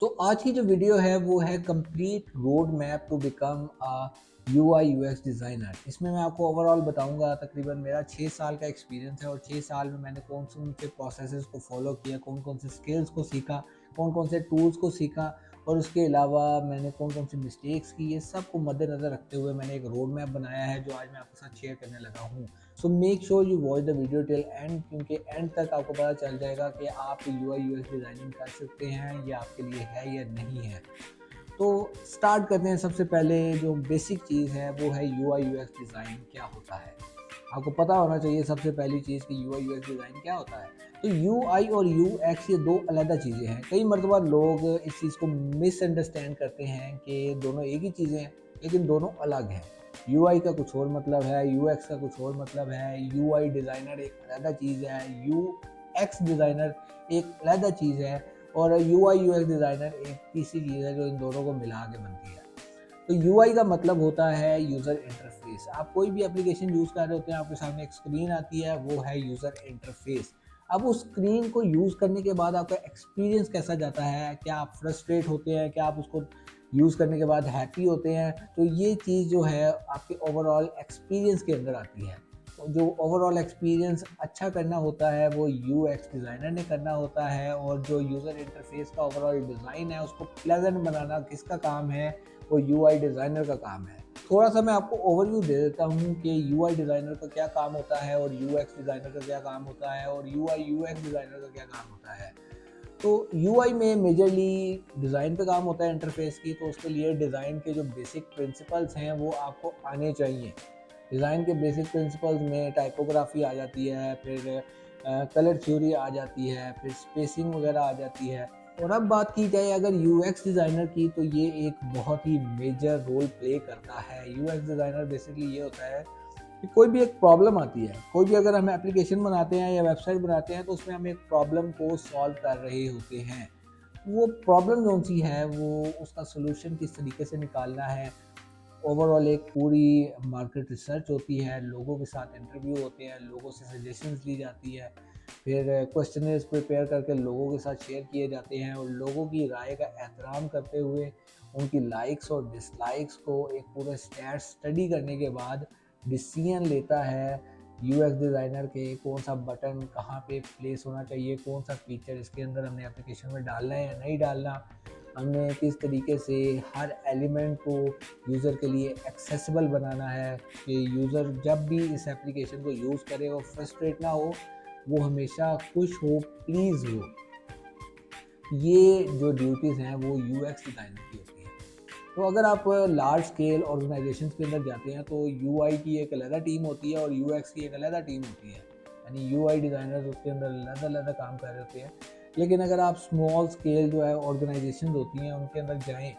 तो आज की जो वीडियो है वो है complete road map to become a UI UX designer. इसमें मैं आपको ओवरऑल बताऊंगा। तकरीबन मेरा 6 साल का एक्सपीरियंस है और 6 साल में मैंने कौन से प्रोसेसेस को फॉलो किया, कौन कौन से स्किल्स को सीखा, कौन कौन से टूल्स को सीखा और उसके अलावा मैंने कौन कौन सी मिस्टेक्स की, ये सब को मद्देनज़र रखते हुए मैंने एक रोड मैप बनाया है जो आज मैं आपके साथ शेयर करने लगा हूँ। So make sure you watch the video till and, क्योंकि एंड तक आपको पता चल जाएगा कि आप यूआई यूएक्स डिज़ाइनिंग कर सकते हैं, ये आपके लिए है या नहीं है। तो स्टार्ट करते हैं। सबसे पहले जो बेसिक चीज़ है वो है यूआई यूएक्स डिज़ाइन क्या होता है। आपको पता होना चाहिए सबसे पहली चीज़ कि यूआई यूएक्स डिज़ाइन क्या होता है। तो यूआई और यूएक्स ये दो अलग चीज़ें हैं। कई मरतबा लोग इस चीज़ को मिसअंडरस्टैंड करते हैं कि दोनों एक ही चीज़ें हैं, लेकिन दोनों अलग हैं। यूआई का कुछ और मतलब है, यूएक्स का कुछ और मतलब है। यूआई डिज़ाइनर एक अलग चीज़ है, यूएक्स डिज़ाइनर एक अलग चीज़ है और यूआई यूएक्स डिज़ाइनर एक तीसरी चीज़ है जो इन दोनों को मिला के बनती है। तो यूआई का मतलब होता है यूज़र इंटरफेस। आप कोई भी एप्लीकेशन यूज़ कर रहे होते हैं, आपके सामने एक स्क्रीन आती है, वो है यूज़र इंटरफेस। अब उस स्क्रीन को यूज़ करने के बाद आपका एक्सपीरियंस कैसा जाता है, क्या आप फ्रस्ट्रेट होते हैं, क्या आप उसको यूज़ करने के बाद हैप्पी होते हैं, तो ये चीज़ जो है आपके ओवरऑल एक्सपीरियंस के अंदर आती है। तो जो ओवरऑल एक्सपीरियंस अच्छा करना होता है वो यूएक्स डिज़ाइनर ने करना होता है, और जो यूज़र इंटरफेस का ओवरऑल डिज़ाइन है उसको प्लेजेंट बनाना किसका काम है, वो यूआई डिज़ाइनर का काम है। थोड़ा सा मैं आपको ओवरव्यू दे देता हूँ कि यूआई डिज़ाइनर का क्या काम होता है और यूएक्स डिज़ाइनर का क्या काम होता है और यूआई यूएक्स डिज़ाइनर का क्या काम होता है। तो यूआई में मेजरली डिज़ाइन पे काम होता है इंटरफेस की, तो उसके लिए डिज़ाइन के जो बेसिक प्रिंसिपल्स हैं वो आपको आने चाहिए। डिज़ाइन के बेसिक प्रिंसिपल्स में टाइपोग्राफी आ जाती है, फिर कलर थ्योरी आ जाती है, फिर स्पेसिंग वगैरह आ जाती है। और अब बात की जाए अगर यूएक्स डिज़ाइनर की, तो ये एक बहुत ही मेजर रोल प्ले करता है। यूएक्स डिज़ाइनर बेसिकली ये होता है कि कोई भी एक प्रॉब्लम आती है, कोई भी अगर हम एप्लीकेशन बनाते हैं या वेबसाइट बनाते हैं तो उसमें हम एक प्रॉब्लम को सॉल्व कर रहे होते हैं। वो प्रॉब्लम कौन सी है, वो उसका सोल्यूशन किस तरीके से निकालना है। ओवरऑल एक पूरी मार्केट रिसर्च होती है, लोगों के साथ इंटरव्यू होते हैं, लोगों से सजेशंस ली जाती है, फिर क्वेश्चनर्स प्रिपेयर करके लोगों के साथ शेयर किए जाते हैं और लोगों की राय का एहतराम करते हुए उनकी लाइक्स और डिसलाइक्स को एक पूरा स्टैट स्टडी करने के बाद डिसीजन लेता है यूएक्स डिज़ाइनर के कौन सा बटन कहाँ पे प्लेस होना चाहिए, कौन सा फीचर इसके अंदर हमने एप्लीकेशन में डालना है या नहीं डालना, हमने किस तरीके से हर एलिमेंट को यूज़र के लिए एक्सेसिबल बनाना है कि यूज़र जब भी इस एप्लीकेशन को यूज़ करे वो फ्रस्ट्रेट ना हो, वो हमेशा खुश हो, प्लीज़ हो। ये जो ड्यूटीज़ हैं वो यूएक्स डिज़ाइनर की होती हैं। तो अगर आप लार्ज स्केल ऑर्गेनाइजेशंस के अंदर जाते हैं तो यूआई की एक अलग टीम होती है और यूएक्स की एक अलग टीम होती है। यानी यूआई डिज़ाइनर्स उसके अंदर अलग-अलग काम कर रहे होते हैं। लेकिन अगर आप स्मॉल स्केल जो है ऑर्गेनाइजेशंस होती हैं उनके अंदर जाएँ,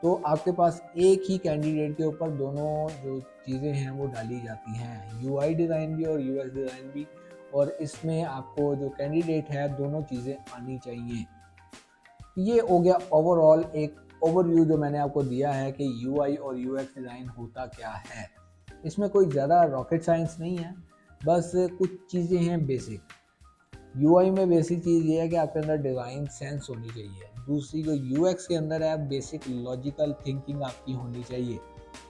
तो आपके पास एक ही कैंडिडेट के ऊपर दोनों जो चीज़ें हैं वो डाली जाती हैं, यूआई डिज़ाइन भी और यूएक्स डिज़ाइन भी। और इसमें आपको जो कैंडिडेट है दोनों चीज़ें आनी चाहिए। ये हो गया ओवरऑल एक ओवरव्यू जो मैंने आपको दिया है कि यूआई और यूएक्स डिज़ाइन होता क्या है। इसमें कोई ज़्यादा रॉकेट साइंस नहीं है, बस कुछ चीज़ें हैं बेसिक। यूआई में बेसिक चीज़ ये है कि आपके अंदर डिज़ाइन सेंस होनी चाहिए। दूसरी जो यूएक्स के अंदर है, बेसिक लॉजिकल थिंकिंग आपकी होनी चाहिए।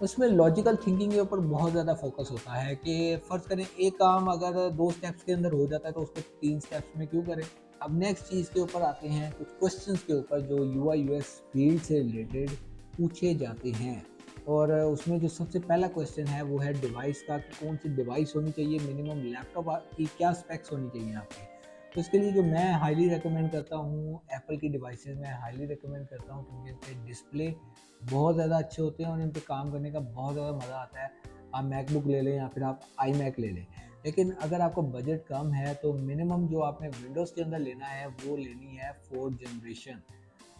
उसमें लॉजिकल थिंकिंग के ऊपर बहुत ज़्यादा फोकस होता है कि फ़र्ज़ करें एक काम अगर 2 स्टेप्स के अंदर हो जाता है तो उसको 3 स्टेप्स में क्यों करें। अब नेक्स्ट चीज़ के ऊपर आते हैं कुछ क्वेश्चंस के ऊपर जो यूआई यूएक्स फील्ड से रिलेटेड पूछे जाते हैं। और उसमें जो सबसे पहला क्वेश्चन है वो है डिवाइस का, कि कौन सी डिवाइस होनी चाहिए, मिनिमम लैपटॉप की क्या स्पेक्स होनी चाहिए आपकी। तो इसके लिए जो मैं हाईली रिकमेंड करता हूँ एप्पल की डिवाइसेस में हाईली रिकमेंड करता हूँ, क्योंकि इनके डिस्प्ले बहुत ज़्यादा अच्छे होते हैं और इन पे काम करने का बहुत ज़्यादा मज़ा आता है। आप मैकबुक ले लें या फिर आप आई मैक ले लें। लेकिन अगर आपका बजट कम है तो मिनिमम जो आपने विंडोज़ के अंदर लेना है वो लेनी है 4th जनरेशन।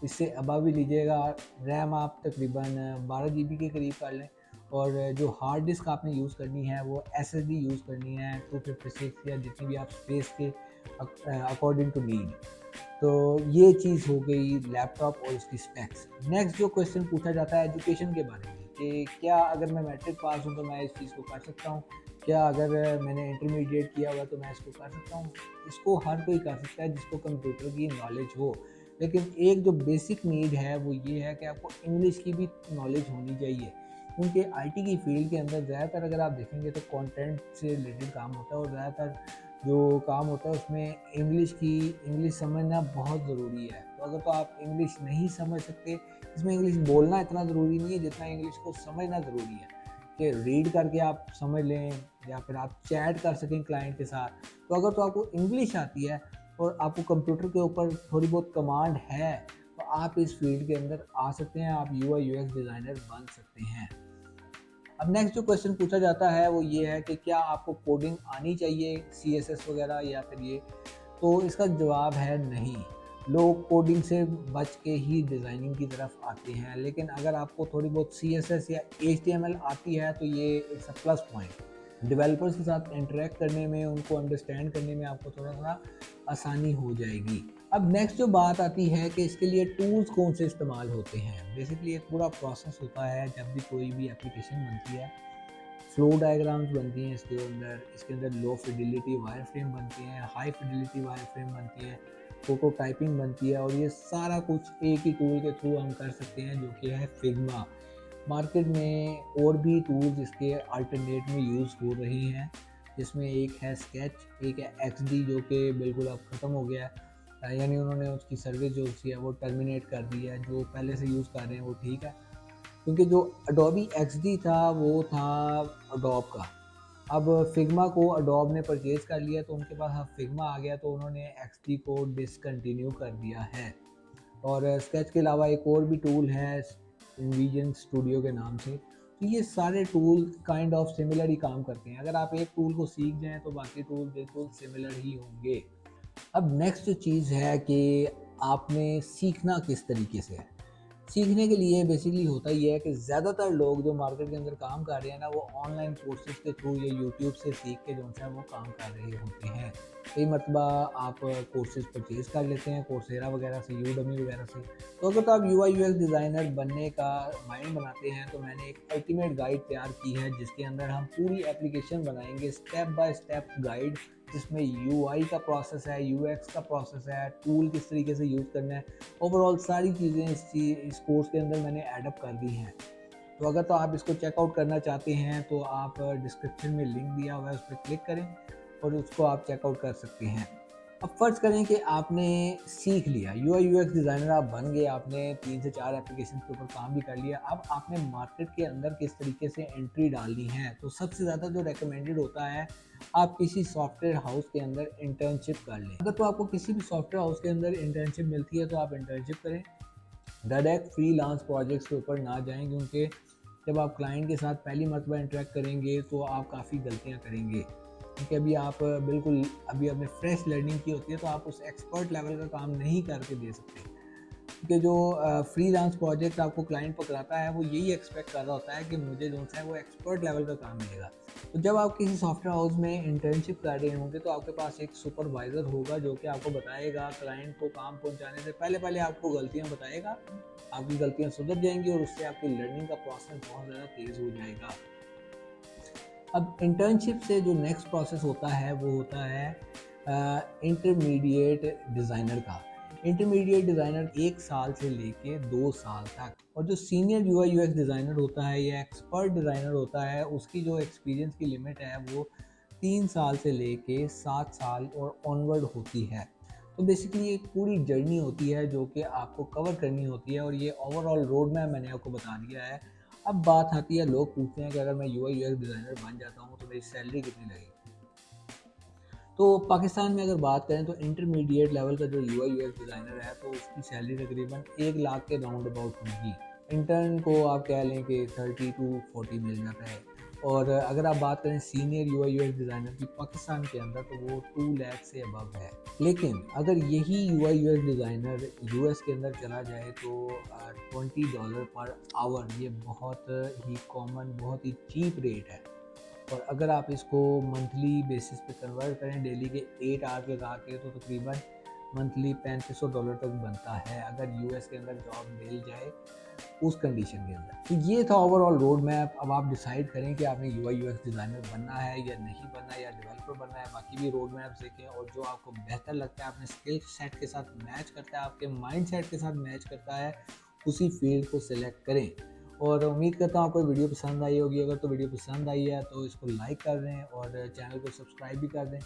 इससे अबव भी लीजिएगा। रैम आप तकरीबन 12 जीबी के करीब कर लें, और जो हार्ड डिस्क आपने यूज़ करनी है वो एसएसडी यूज़ करनी है 256 या जितनी भी आप स्पेस के अकॉर्डिंग टू नीड। तो ये चीज़ हो गई लैपटॉप और उसकी स्पेक्स। नेक्स्ट जो क्वेश्चन पूछा जाता है एजुकेशन के बारे में, कि क्या अगर मैं मैट्रिक पास हूँ तो मैं इस चीज़ को कर सकता हूँ, क्या अगर मैंने इंटरमीडिएट किया हुआ तो मैं इसको कर सकता हूँ। इसको हर कोई कर सकता है जिसको कंप्यूटर की नॉलेज हो। लेकिन एक जो बेसिक नीड है वो ये है कि आपको इंग्लिश की भी नॉलेज होनी चाहिए, क्योंकि आईटी की फील्ड के अंदर ज़्यादातर अगर आप देखेंगे तो कंटेंट से रिलेटेड काम होता है, और ज़्यादातर जो काम होता है उसमें इंग्लिश समझना बहुत ज़रूरी है। तो अगर तो आप इंग्लिश नहीं समझ सकते, इसमें इंग्लिश बोलना इतना ज़रूरी नहीं है जितना इंग्लिश को समझना ज़रूरी है, कि रीड करके आप समझ लें या फिर आप चैट कर सकें क्लाइंट के साथ। तो अगर तो आपको इंग्लिश आती है और आपको कंप्यूटर के ऊपर थोड़ी बहुत कमांड है, तो आप इस फील्ड के अंदर आ सकते हैं, आप यूआई यूएक्स डिज़ाइनर बन सकते हैं। अब नेक्स्ट जो क्वेश्चन पूछा जाता है वो ये है कि क्या आपको कोडिंग आनी चाहिए, सीएसएस वगैरह या फिर ये, तो इसका जवाब है नहीं। लोग कोडिंग से बच के ही डिज़ाइनिंग की तरफ आते हैं, लेकिन अगर आपको थोड़ी बहुत सीएसएस या एचटीएमएल आती है तो ये it's a plus point. Developers के साथ इंटरेक्ट करने में, उनको अंडरस्टैंड करने में आपको थोड़ा सा आसानी हो जाएगी। अब नेक्स्ट जो बात आती है कि इसके लिए टूल्स कौन से इस्तेमाल होते हैं। बेसिकली एक पूरा प्रोसेस होता है जब भी कोई भी एप्लीकेशन बनती है। फ्लो डायग्राम्स बनती हैं इसके अंदर लो फिडिलिटी वायर फ्रेम बनती हैं, हाई फिडिलिटी वायर फ्रेम बनती है, प्रोटोटाइपिंग बनती है, और ये सारा कुछ एक ही टूल के थ्रू हम कर सकते हैं जो कि है फिग्मा। मार्केट में और भी टूल्स इसके अल्टरनेट में यूज़ हो रहे हैं, जिसमें एक है स्केच, एक है एक्सडी जो कि बिल्कुल अब ख़त्म हो गया है, यानी उन्होंने उसकी सर्विस जो उसकी है वो टर्मिनेट कर दी है। जो पहले से यूज़ कर रहे हैं वो ठीक है, क्योंकि जो अडोबी एक्सडी था वो था अडोब का। अब फिग्मा को अडोब ने परचेज़ कर लिया, तो उनके पास अब फिग्मा आ गया, तो उन्होंने एक्सडी को डिसकंटिन्यू कर दिया है। और स्केच के अलावा एक और भी टूल है इनविजन स्टूडियो के नाम से। तो ये सारे टूल काइंड ऑफ सिमिलर ही काम करते हैं। अगर आप एक टूल को सीख जाएं तो बाकी टूल बिल्कुल सिमिलर ही होंगे। अब नेक्स्ट जो चीज़ है कि आपने सीखना किस तरीके से है। सीखने के लिए बेसिकली होता ही है कि ज़्यादातर लोग जो मार्केट के अंदर काम कर रहे हैं ना, वो ऑनलाइन कोर्सेज के थ्रू या यूट्यूब से सीख के जो है वो काम कर रहे होते हैं। कई मरतबा आप कोर्सेज परचेज़ कर लेते हैं कोर्सेरा वगैरह से, यूडमी वगैरह से। तो अगर तो आप यूआई यूएक्स डिज़ाइनर बनने का माइंड बनाते हैं, तो मैंने एक अल्टीमेट गाइड तैयार की है जिसके अंदर हम पूरी एप्लीकेशन बनाएंगे, स्टेप बाय स्टेप गाइड, जिसमें यूआई का प्रोसेस है, यूएक्स का प्रोसेस है, टूल किस तरीके से यूज़ करना है, ओवरऑल सारी चीज़ें इस कोर्स के अंदर मैंने ऐडअप कर दी हैं। तो अगर तो आप इसको चेकआउट करना चाहते हैं तो आप डिस्क्रिप्शन में लिंक दिया हुआ है, उस पर क्लिक करें और उसको आप चेकआउट कर सकते हैं। अब फ़र्ज़ करें कि आपने सीख लिया, यूआई यूएक्स डिज़ाइनर आप बन गए, आपने 3 से 4 एप्लीकेशन के ऊपर काम भी कर लिया। अब आपने मार्केट के अंदर किस तरीके से एंट्री डालनी है, तो सबसे ज़्यादा जो रिकमेंडेड होता है, आप किसी सॉफ्टवेयर हाउस के अंदर इंटर्नशिप कर लें। अगर तो आपको किसी भी सॉफ्टवेयर हाउस के अंदर इंटर्नशिप मिलती है तो आप इंटर्नशिप करें। डायरेक्ट फ्रीलांस प्रोजेक्ट्स के ऊपर ना जाएँ, क्योंकि जब आप क्लाइंट के साथ पहली मर्तबा इंटरेक्ट करेंगे तो आप काफ़ी गलतियाँ करेंगे, क्योंकि अभी आपने फ्रेश लर्निंग की होती है, तो आप उस एक्सपर्ट लेवल का काम नहीं करके दे सकते। क्योंकि जो फ्रीलांस प्रोजेक्ट आपको क्लाइंट पकड़ाता है वो यही एक्सपेक्ट कर रहा होता है कि मुझे जो है वो एक्सपर्ट लेवल का काम मिलेगा। तो जब आप किसी सॉफ्टवेयर हाउस में इंटर्नशिप कर रहे होंगे तो आपके पास एक सुपरवाइज़र होगा जो कि आपको बताएगा, क्लाइंट को काम पहुंचाने से पहले पहले आपको गलतियां बताएगा, आपकी गलतियां सुधर जाएंगी और उससे आपकी लर्निंग का प्रोसेस बहुत ज़्यादा तेज़ हो जाएगा। अब इंटर्नशिप से जो नेक्स्ट प्रोसेस होता है वो होता है इंटरमीडिएट डिज़ाइनर का। इंटरमीडिएट डिज़ाइनर 1 साल से लेके 2 साल तक, और जो सीनियर यूआई यूएक्स डिज़ाइनर होता है या एक्सपर्ट डिज़ाइनर होता है, उसकी जो एक्सपीरियंस की लिमिट है वो 3 साल से लेके 7 साल और ऑनवर्ड होती है। तो बेसिकली एक पूरी जर्नी होती है जो कि आपको कवर करनी होती है, और ये ओवरऑल रोड मैप मैंने आपको बता दिया है। अब बात आती है, लोग पूछते हैं कि अगर मैं यूआई यूएक्स डिज़ाइनर बन जाता हूँ तो मेरी सैलरी कितनी लगेगी। तो पाकिस्तान में अगर बात करें तो इंटरमीडिएट लेवल का जो यूआई यूएक्स डिज़ाइनर है तो उसकी सैलरी तकरीबन 1 लाख के राउंड अबाउट होगी। इंटर्न को आप कह लें कि 30 टू 40 मिल जाता है। और अगर आप बात करें सीनियर यूआई यूएक्स डिज़ाइनर की पाकिस्तान के अंदर, तो वो 2 लाख से अबव है। लेकिन अगर यही यूआई यूएक्स डिज़ाइनर यूएस के अंदर चला जाए तो $20 पर आवर, ये बहुत ही कॉमन, बहुत ही चीप रेट है। और अगर आप इसको मंथली बेसिस पे कन्वर्ट करें, डेली के 8 आवर्स लगा के, तो तकरीबन मंथली $3500 तक बनता है अगर यूएस के अंदर जॉब मिल जाए उस कंडीशन के अंदर। तो ये था ओवरऑल रोड मैप। अब आप डिसाइड करें कि आपने यूआई यूएक्स डिज़ाइनर बनना है या नहीं बनना है या डेवलपर बनना है। बाकी भी रोड मैप्स देखें और जो आपको बेहतर लगता है, अपने स्किल सेट के साथ मैच करता है, आपके माइंड सेट के साथ मैच करता है, उसी फील्ड को सिलेक्ट करें। और उम्मीद करता हूँ आपको वीडियो पसंद आई होगी। अगर तो वीडियो पसंद आई है तो इसको लाइक कर दें और चैनल को सब्सक्राइब भी कर दें।